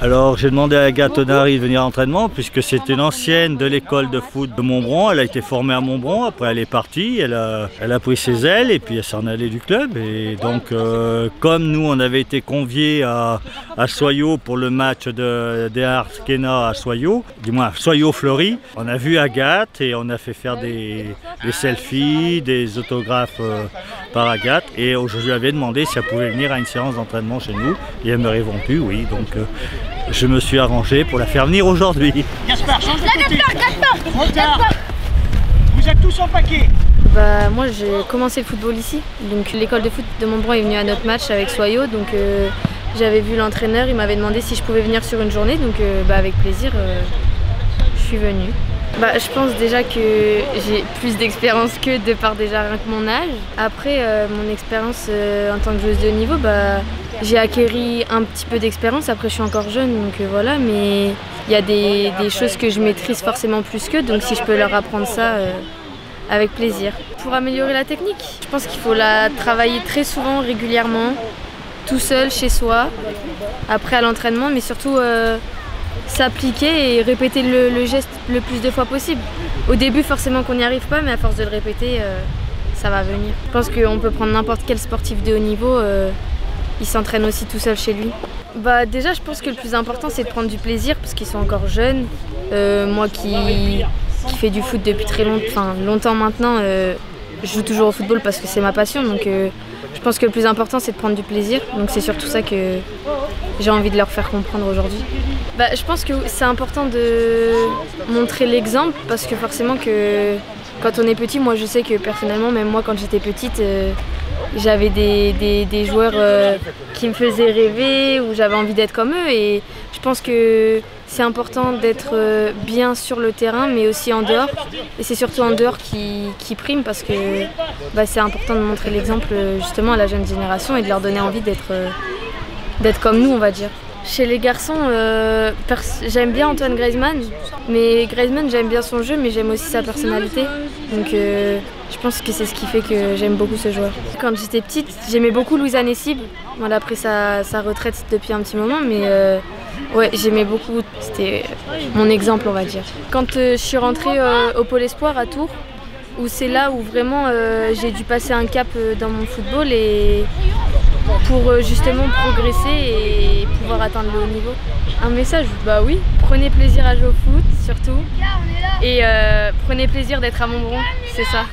Alors j'ai demandé à Agathe Honary de venir à l'entraînement puisque c'est une ancienne de l'école de foot de Montbron. Elle a été formée à Montbron, après elle est partie, elle a pris ses ailes et puis elle s'en allait du club. Et donc comme nous on avait été conviés à Soyaux pour le match des Arkena à Soyaux, du moins à Soyaux-Fleury, on a vu Agathe et on a fait faire des selfies, des autographes par Agathe. Et je lui avais demandé si elle pouvait venir à une séance d'entraînement chez nous et elle me répondu oui. Donc je me suis arrangé pour la faire venir aujourd'hui. Gaspard, change de côté. Gaspard. Vous êtes tous en paquet. Moi j'ai commencé le football ici, donc l'école de foot de Montbron est venue à notre match avec Soyaux, donc j'avais vu l'entraîneur, il m'avait demandé si je pouvais venir sur une journée, donc avec plaisir je suis venue. Je pense déjà que j'ai plus d'expérience que de par déjà rien que mon âge. Après mon expérience en tant que joueuse de haut niveau, j'ai acquéri un petit peu d'expérience, après je suis encore jeune, donc voilà, mais il y a des choses que je maîtrise forcément plus qu'eux, donc si je peux leur apprendre ça, avec plaisir. Pour améliorer la technique, je pense qu'il faut la travailler très souvent, régulièrement, tout seul, chez soi, après à l'entraînement, mais surtout s'appliquer et répéter le geste le plus de fois possible. Au début forcément qu'on n'y arrive pas, mais à force de le répéter, ça va venir. Je pense qu'on peut prendre n'importe quel sportif de haut niveau, il s'entraîne aussi tout seul chez lui. Déjà je pense que le plus important c'est de prendre du plaisir parce qu'ils sont encore jeunes. Moi qui fais du foot depuis très longtemps maintenant, je joue toujours au football parce que c'est ma passion, donc je pense que le plus important c'est de prendre du plaisir, donc c'est surtout ça que j'ai envie de leur faire comprendre aujourd'hui. Je pense que c'est important de montrer l'exemple parce que forcément que quand on est petit, moi je sais que personnellement, même moi quand j'étais petite, j'avais des joueurs qui me faisaient rêver ou j'avais envie d'être comme eux, et je pense que c'est important d'être bien sur le terrain mais aussi en dehors, et c'est surtout en dehors qui prime parce que c'est important de montrer l'exemple justement à la jeune génération et de leur donner envie d'être comme nous, on va dire. Chez les garçons, j'aime bien Antoine Griezmann, mais Griezmann j'aime bien son jeu mais j'aime aussi sa personnalité, donc je pense que c'est ce qui fait que j'aime beaucoup ce joueur. Quand j'étais petite, j'aimais beaucoup Louisa Nessib. Elle a pris sa retraite depuis un petit moment, mais ouais, j'aimais beaucoup, c'était mon exemple on va dire. Quand je suis rentrée au Pôle Espoir à Tours, où c'est là où vraiment j'ai dû passer un cap dans mon football et pour justement progresser et pouvoir atteindre le haut niveau. Un message, oui, prenez plaisir à jouer au foot surtout, et prenez plaisir d'être à Montbron, c'est ça.